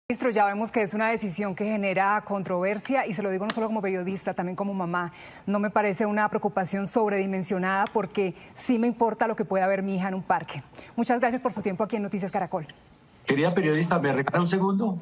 Ministro, ya vemos que es una decisión que genera controversia y se lo digo no solo como periodista, también como mamá. No me parece una preocupación sobredimensionada porque sí me importa lo que pueda ver mi hija en un parque. Muchas gracias por su tiempo aquí en Noticias Caracol. Querida periodista, ¿me regala un segundo?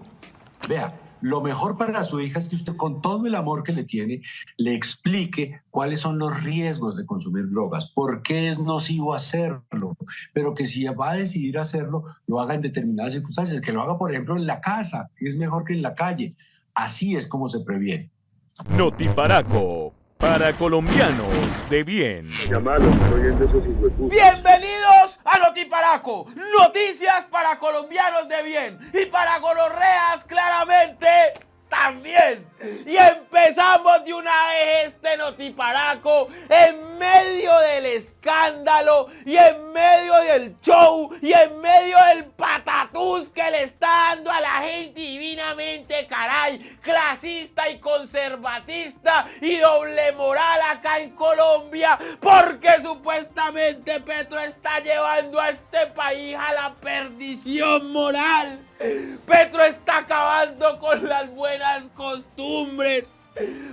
Vea, lo mejor para su hija es que usted, con todo el amor que le tiene, le explique cuáles son los riesgos de consumir drogas, por qué es nocivo hacerlo, pero que si va a decidir hacerlo, lo haga en determinadas circunstancias, que lo haga, por ejemplo, en la casa, que es mejor que en la calle. Así es como se previene. Notiparaco, para colombianos de bien. Bienvenidos a Notiparaco, noticias para colombianos de bien y para gonorreas claramente también. Y empezamos de una vez este Notiparaco en medio del escándalo y en medio del show y en medio del patatús que le está dando a la gente divinamente, caray, clasista y conservatista y doble moral acá en Colombia, porque supuestamente Petro está llevando a este país a la perdición moral. Petro está acabando con las buenas costumbres.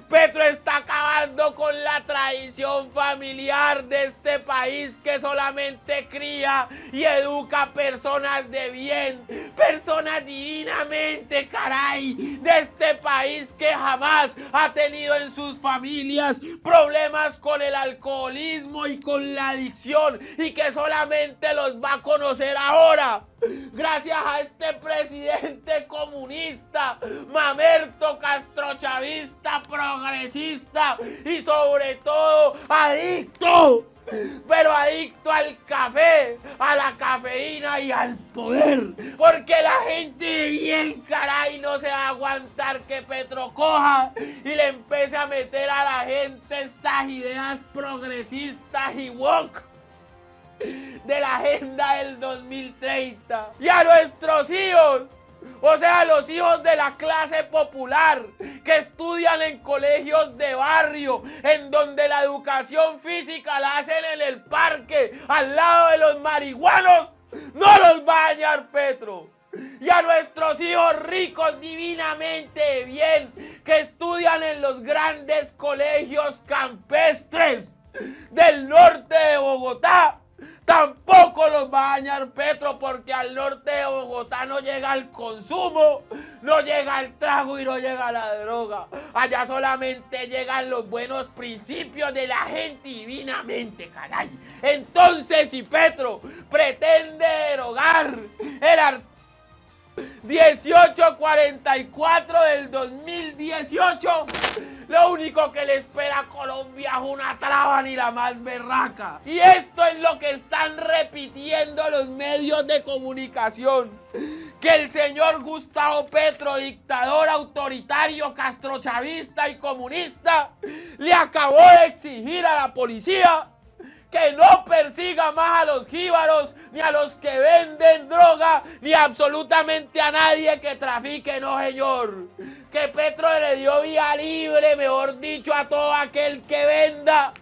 Petro está acabando con la tradición familiar de este país que solamente cría y educa personas de bien, personas divinamente, caray, de este país que jamás ha tenido en sus familias problemas con el alcoholismo y con la adicción y que solamente los va a conocer ahora. Gracias a este presidente comunista, mamerto, castrochavista, progresista y sobre todo adicto, pero adicto al café, a la cafeína y al poder, porque la gente de bien, caray, no se va a aguantar que Petro coja y le empiece a meter a la gente estas ideas progresistas y woke de la agenda del 2030. Y a nuestros hijos, o sea, los hijos de la clase popular que estudian en colegios de barrio, en donde la educación física la hacen en el parque, al lado de los marihuanos, no los va a dañar Petro. Y a nuestros hijos ricos divinamente bien, que estudian en los grandes colegios campestres del norte de Bogotá, tampoco los va a dañar Petro, porque al norte de Bogotá no llega el consumo, no llega el trago y no llega la droga. Allá solamente llegan los buenos principios de la gente divinamente, caray. Entonces, si Petro pretende derogar el artículo 1844 del 2018, lo único que le espera a Colombia es una traba ni la más berraca. Y esto es lo que están repitiendo los medios de comunicación. Que el señor Gustavo Petro, dictador autoritario, castrochavista y comunista, le acabó de exigir a la policía que no persiga más a los jíbaros, ni a los que venden droga, ni absolutamente a nadie que trafique, no señor. Que Petro le dio vía libre, mejor dicho, a todo aquel que venda,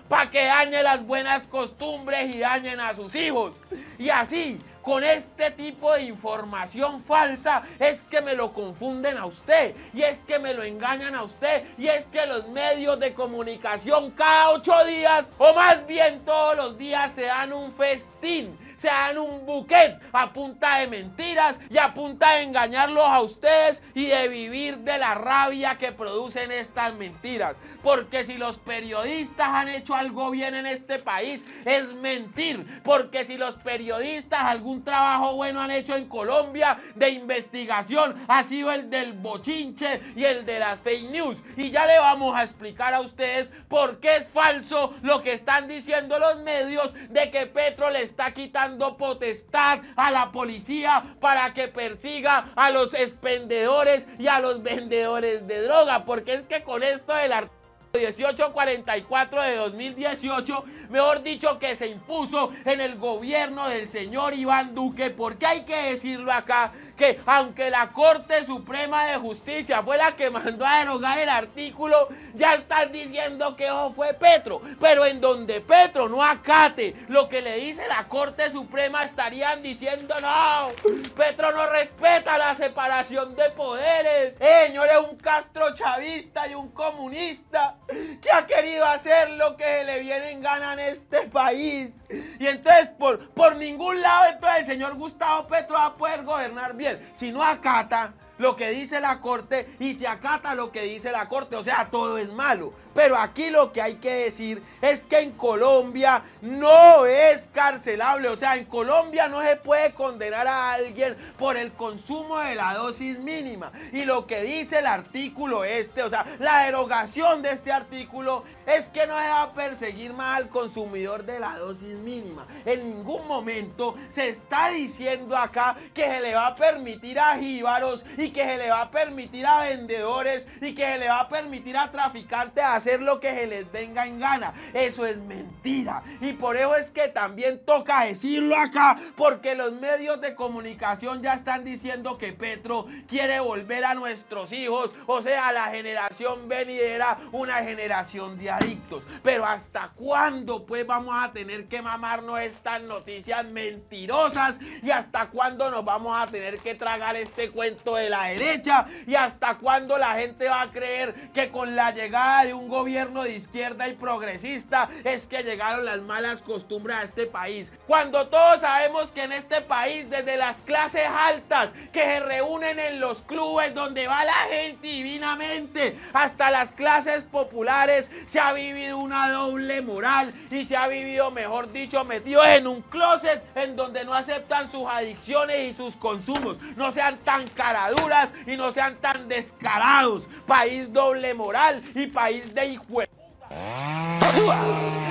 para que dañe las buenas costumbres y dañen a sus hijos. Y así, con este tipo de información falsa, es que me lo confunden a usted, y es que me lo engañan a usted, y es que los medios de comunicación cada 8 días, o más bien todos los días, se dan un festín, se dan un buquet a punta de mentiras y a punta de engañarlos a ustedes y de vivir de la rabia que producen estas mentiras. Porque si los periodistas han hecho algo bien en este país, es mentir. Porque si los periodistas algún trabajo bueno han hecho en Colombia de investigación, ha sido el del bochinche y el de las fake news. Y ya le vamos a explicar a ustedes por qué es falso lo que están diciendo los medios de que Petro le está quitando potestad a la policía para que persiga a los expendedores y a los vendedores de droga, porque es que con esto del artículo 1844 de 2018, mejor dicho, que se impuso en el gobierno del señor Iván Duque, porque hay que decirlo acá, que aunque la Corte Suprema de Justicia fue la que mandó a derogar el artículo, ya están diciendo que eso fue Petro, pero en donde Petro no acate lo que le dice la Corte Suprema, estarían diciendo no, Petro no respeta la separación de poderes. Señor, es un castrochavista y un comunista que ha querido hacer lo que se le viene en gana en este país. Y entonces por ningún lado entonces el señor Gustavo Petro va a poder gobernar bien si no acata lo que dice la Corte y se acata lo que dice la Corte, o sea, todo es malo. Pero aquí lo que hay que decir es que en Colombia no es carcelable, o sea, en Colombia no se puede condenar a alguien por el consumo de la dosis mínima. Y lo que dice el artículo o sea, la derogación de este artículo es que no se va a perseguir más al consumidor de la dosis mínima. En ningún momento se está diciendo acá que se le va a permitir a jíbaros y que se le va a permitir a vendedores y que se le va a permitir a traficantes hacer lo que se les venga en gana. Eso es mentira. Y por eso es que también toca decirlo acá, porque los medios de comunicación ya están diciendo que Petro quiere volver a nuestros hijos, o sea, a la generación venidera, una generación de adictos. Pero ¿hasta cuándo pues vamos a tener que mamarnos estas noticias mentirosas? ¿Y hasta cuándo nos vamos a tener que tragar este cuento de la derecha? ¿Y hasta cuándo la gente va a creer que con la llegada de un gobierno de izquierda y progresista es que llegaron las malas costumbres a este país? Cuando todos sabemos que en este país, desde las clases altas que se reúnen en los clubes donde va la gente divinamente, hasta las clases populares, se ha vivido una doble moral y se ha vivido, mejor dicho, metidos en un closet en donde no aceptan sus adicciones y sus consumos. No sean tan caraduras y no sean tan descarados. País doble moral y país de hijueputa.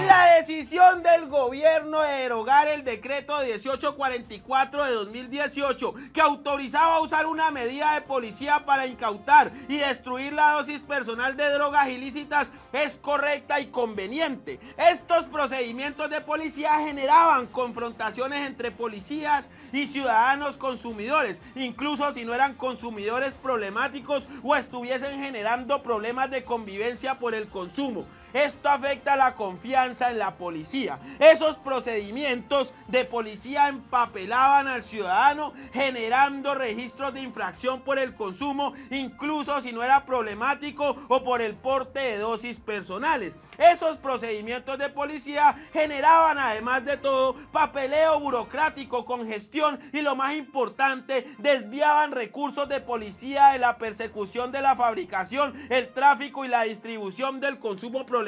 La decisión del gobierno de derogar el decreto 1844 de 2018 que autorizaba a usar una medida de policía para incautar y destruir la dosis personal de drogas ilícitas es correcta y conveniente. Estos procedimientos de policía generaban confrontaciones entre policías y ciudadanos consumidores, incluso si no eran consumidores problemáticos o estuviesen generando problemas de convivencia por el consumo. Esto afecta la confianza en la policía. Esos procedimientos de policía empapelaban al ciudadano generando registros de infracción por el consumo, incluso si no era problemático o por el porte de dosis personales. Esos procedimientos de policía generaban, además de todo, papeleo burocrático, congestión y, lo más importante, desviaban recursos de policía de la persecución de la fabricación, el tráfico y la distribución del consumo problemático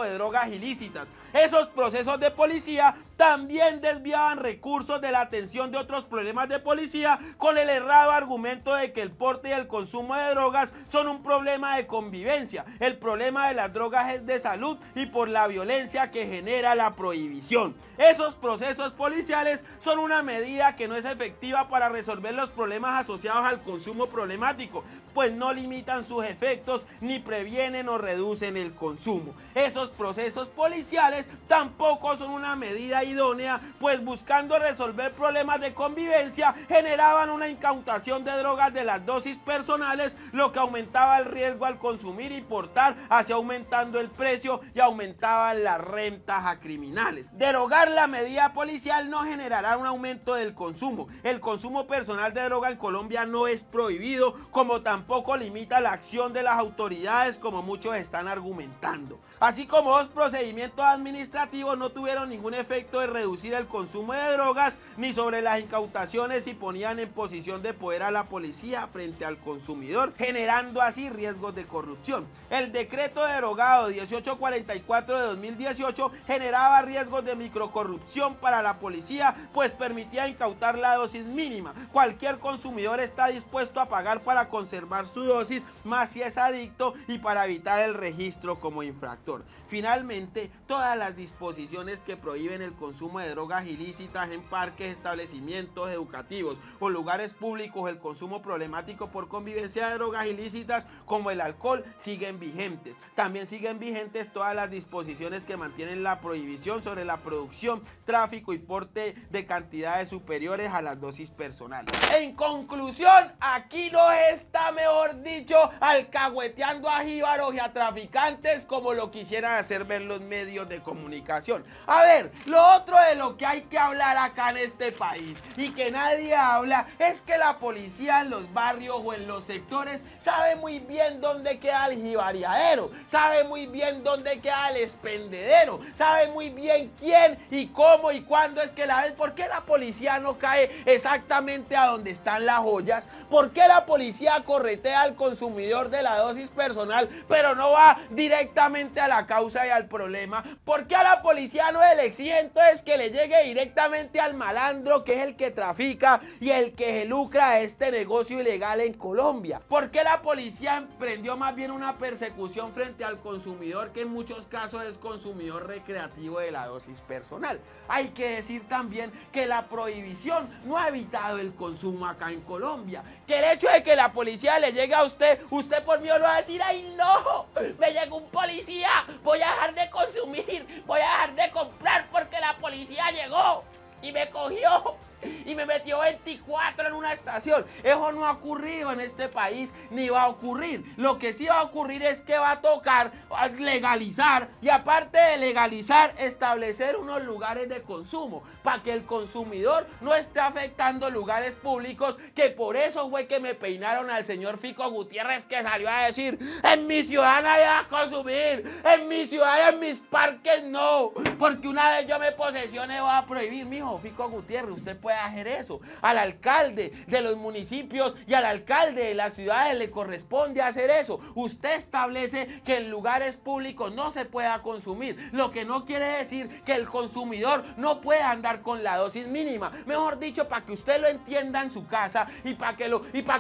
de drogas ilícitas. Esos procesos de policía también desviaban recursos de la atención de otros problemas de policía con el errado argumento de que el porte y el consumo de drogas son un problema de convivencia. El problema de las drogas es de salud y por la violencia que genera la prohibición. Esos procesos policiales son una medida que no es efectiva para resolver los problemas asociados al consumo problemático, pues no limitan sus efectos ni previenen o reducen el consumo. Esos procesos policiales tampoco son una medida idónea, pues buscando resolver problemas de convivencia generaban una incautación de drogas de las dosis personales, lo que aumentaba el riesgo al consumir y portar, así aumentando el precio y aumentaban las rentas a criminales. Derogar la medida policial no generará un aumento del consumo. El consumo personal de droga en Colombia no es prohibido, como tampoco limita la acción de las autoridades, como muchos están argumentando. Así como los procedimientos administrativos no tuvieron ningún efecto de reducir el consumo de drogas ni sobre las incautaciones y ponían en posición de poder a la policía frente al consumidor, generando así riesgos de corrupción. El decreto derogado 1844 de 2018 generaba riesgos de microcorrupción para la policía, pues permitía incautar la dosis mínima. Cualquier consumidor está dispuesto a pagar para conservar su dosis, más si es adicto, y para evitar el registro como infractor. Finalmente, todas las disposiciones que prohíben el consumo consumo de drogas ilícitas en parques, establecimientos educativos o lugares públicos, el consumo problemático por convivencia de drogas ilícitas como el alcohol siguen vigentes. También siguen vigentes todas las disposiciones que mantienen la prohibición sobre la producción, tráfico y porte de cantidades superiores a las dosis personales. En conclusión, aquí no está, mejor dicho, alcahueteando a jíbaros y a traficantes como lo quisieran hacer ver los medios de comunicación. A ver, lo otro de lo que hay que hablar acá en este país y que nadie habla es que la policía en los barrios o en los sectores sabe muy bien dónde queda el jibariadero, sabe muy bien dónde queda el expendedero, sabe muy bien quién y cómo y cuándo es que la ven. ¿Por qué la policía no cae exactamente a donde están las joyas? ¿Por qué la policía corretea al consumidor de la dosis personal pero no va directamente a la causa y al problema? ¿Por qué a la policía no se le exige entonces que le llegue directamente al malandro, que es el que trafica y el que se lucra de este negocio ilegal en Colombia? ¿Por qué la policía emprendió más bien una persecución frente al consumidor, que en muchos casos es consumidor recreativo de la dosis personal? Hay que decir también que la prohibición no ha evitado el consumo acá en Colombia, que el hecho de que la policía le llegue a usted por mí lo va a decir: ¡ay no! Me llegó un policía, voy a dejar de consumir, voy a dejar de comprar porque la policía llegó y me cogió y me metió 24 en una estación. Eso no ha ocurrido en este país ni va a ocurrir. Lo que sí va a ocurrir es que va a tocar legalizar, y aparte de legalizar, establecer unos lugares de consumo para que el consumidor no esté afectando lugares públicos, que por eso fue que me peinaron al señor Fico Gutiérrez, que salió a decir: en mi ciudad nadie va a consumir, en mi ciudad y en mis parques no, porque una vez yo me posesione voy a prohibir. Mijo, Fico Gutiérrez, usted puede hacer eso. Al alcalde de los municipios y al alcalde de las ciudades le corresponde hacer eso. Usted establece que en lugares públicos no se pueda consumir, lo que no quiere decir que el consumidor no pueda andar con la dosis mínima. Mejor dicho, para que usted lo entienda en su casa y para que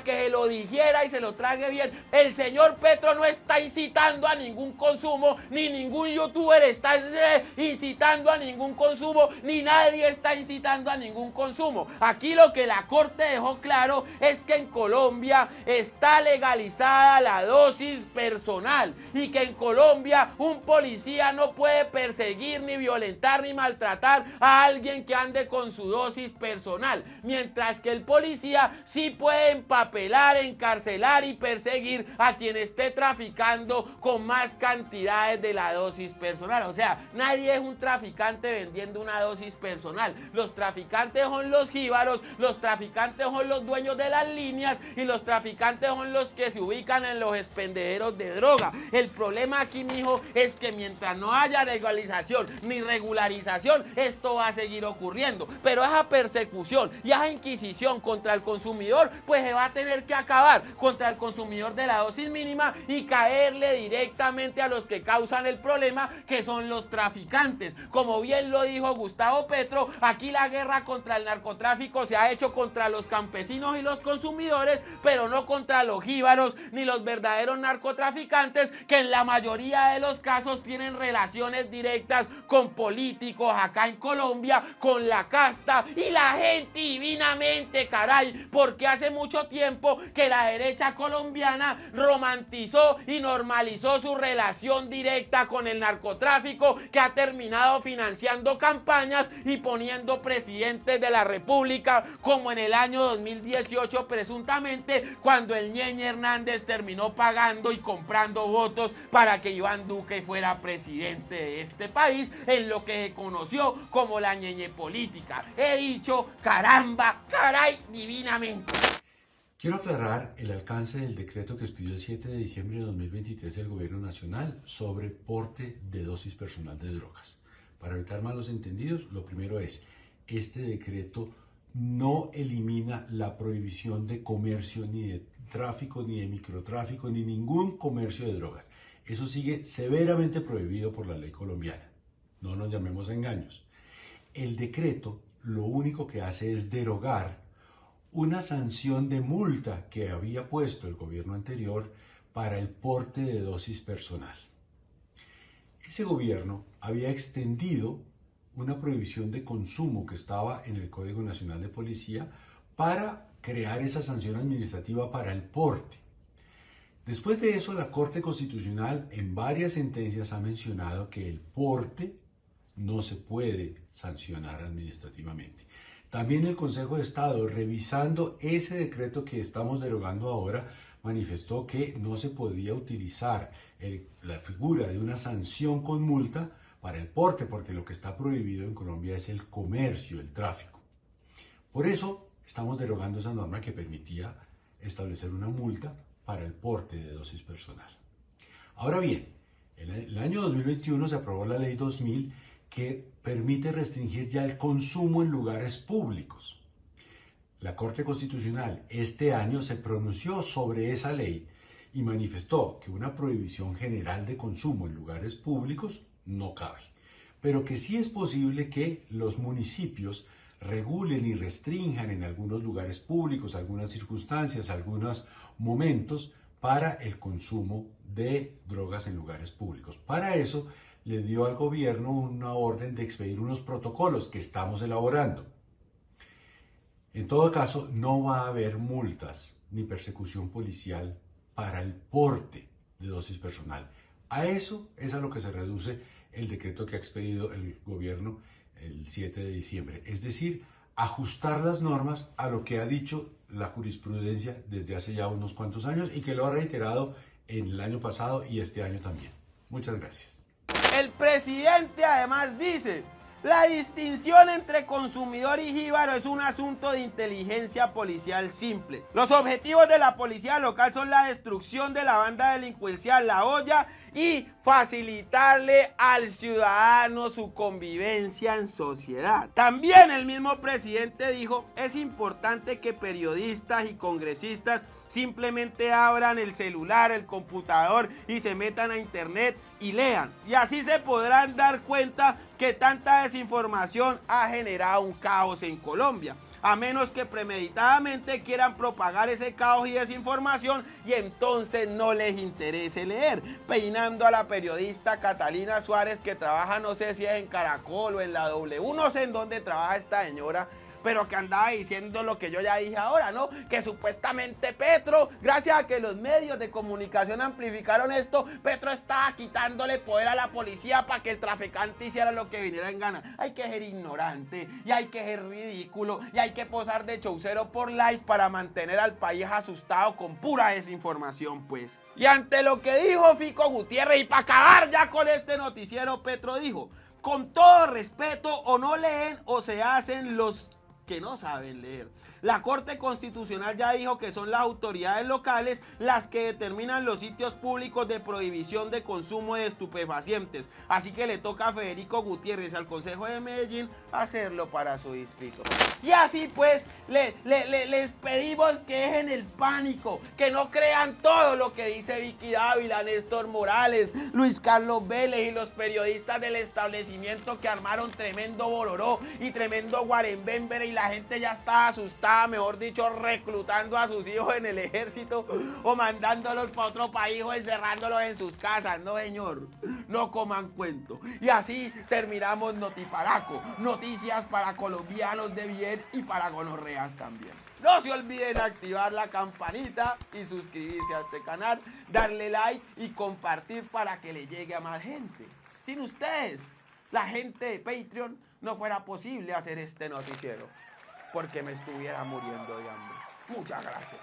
se lo digiera y se lo trague bien, el señor Petro no está incitando a ningún consumo, ni ningún youtuber está incitando a ningún consumo, ni nadie está incitando a ningún consumo. Aquí lo que la Corte dejó claro es que en Colombia está legalizada la dosis personal y que en Colombia un policía no puede perseguir, ni violentar, ni maltratar a alguien que ande con su dosis personal, mientras que el policía sí puede empapelar, encarcelar y perseguir a quien esté traficando con más cantidades de la dosis personal. O sea, nadie es un traficante vendiendo una dosis personal. Los traficantes son los jíbaros, los traficantes son los dueños de las líneas y los traficantes son los que se ubican en los expendederos de droga. El problema aquí, mijo, es que mientras no haya legalización ni regularización, esto va a seguir ocurriendo. Pero esa persecución y esa inquisición contra el consumidor, pues se va a tener que acabar contra el consumidor de la dosis mínima y caerle directamente a los que causan el problema, que son los traficantes. Como bien lo dijo Gustavo Petro, aquí la guerra contra el narcotráfico se ha hecho contra los campesinos y los consumidores, pero no contra los jíbaros ni los verdaderos narcotraficantes, que en la mayoría de los casos tienen relaciones directas con políticos acá en Colombia, con la casta y la gente divinamente, caray, porque hace mucho tiempo que la derecha colombiana romantizó y normalizó su relación directa con el narcotráfico, que ha terminado financiando campañas y poniendo presidentes de la República, como en el año 2018 presuntamente, cuando el Ñeñe Hernández terminó pagando y comprando votos para que Iván Duque fuera presidente de este país, en lo que se conoció como la Ñeñe política. He dicho caramba, caray, divinamente. Quiero aclarar el alcance del decreto que expidió el 7 de diciembre de 2023 el Gobierno Nacional sobre porte de dosis personal de drogas. Para evitar malos entendidos, lo primero es: este decreto no elimina la prohibición de comercio, ni de tráfico, ni de microtráfico, ni ningún comercio de drogas. Eso sigue severamente prohibido por la ley colombiana. No nos llamemos a engaños. El decreto lo único que hace es derogar una sanción de multa que había puesto el gobierno anterior para el porte de dosis personal. Ese gobierno había extendido una prohibición de consumo que estaba en el Código Nacional de Policía para crear esa sanción administrativa para el porte. Después de eso, la Corte Constitucional en varias sentencias ha mencionado que el porte no se puede sancionar administrativamente. También el Consejo de Estado, revisando ese decreto que estamos derogando ahora, manifestó que no se podía utilizar la figura de una sanción con multa para el porte, porque lo que está prohibido en Colombia es el comercio, el tráfico. Por eso estamos derogando esa norma que permitía establecer una multa para el porte de dosis personal. Ahora bien, en el año 2021 se aprobó la Ley 2000 que permite restringir ya el consumo en lugares públicos. La Corte Constitucional este año se pronunció sobre esa ley y manifestó que una prohibición general de consumo en lugares públicos no cabe, pero que sí es posible que los municipios regulen y restrinjan en algunos lugares públicos, algunas circunstancias, algunos momentos para el consumo de drogas en lugares públicos. Para eso le dio al gobierno una orden de expedir unos protocolos que estamos elaborando. En todo caso, no va a haber multas ni persecución policial para el porte de dosis personal. A eso es a lo que se reduce el decreto que ha expedido el gobierno el 7 de diciembre. Es decir, ajustar las normas a lo que ha dicho la jurisprudencia desde hace ya unos cuantos años y que lo ha reiterado en el año pasado y este año también. Muchas gracias. El presidente además dice: la distinción entre consumidor y jíbaro es un asunto de inteligencia policial simple. Los objetivos de la policía local son la destrucción de la banda delincuencial La Hoya y facilitarle al ciudadano su convivencia en sociedad. También el mismo presidente dijo: es importante que periodistas y congresistas simplemente abran el celular, el computador y se metan a internet y lean. Y así se podrán dar cuenta que tanta desinformación ha generado un caos en Colombia. A menos que premeditadamente quieran propagar ese caos y desinformación y entonces no les interese leer. Peinando a la periodista Catalina Suárez, que trabaja, no sé si es en Caracol o en la W, no sé en dónde trabaja esta señora, pero que andaba diciendo lo que yo ya dije ahora, ¿no? Que supuestamente Petro, gracias a que los medios de comunicación amplificaron esto, Petro estaba quitándole poder a la policía para que el traficante hiciera lo que viniera en gana. Hay que ser ignorante, y hay que ser ridículo, y hay que posar de chaucero por likes para mantener al país asustado con pura desinformación, pues. Y ante lo que dijo Fico Gutiérrez, y para acabar ya con este noticiero, Petro dijo: con todo respeto, o no leen o se hacen los que no saben leer. La Corte Constitucional ya dijo que son las autoridades locales las que determinan los sitios públicos de prohibición de consumo de estupefacientes. Así que le toca a Federico Gutiérrez, al Consejo de Medellín, hacerlo para su distrito. Y así pues, les pedimos que dejen el pánico, que no crean todo lo que dice Vicky Dávila, Néstor Morales, Luis Carlos Vélez y los periodistas del establecimiento que armaron tremendo boloró y tremendo guarembémbere y la gente ya está asustada, mejor dicho, reclutando a sus hijos en el ejército o mandándolos para otro país o encerrándolos en sus casas. No, señor, no coman cuento. Y así terminamos Notiparaco, noticias para colombianos de bien y para gonorreas también. No se olviden activar la campanita y suscribirse a este canal, darle like y compartir para que le llegue a más gente. Sin ustedes, la gente de Patreon, no fuera posible hacer este noticiero, porque me estuviera muriendo de hambre. Muchas gracias.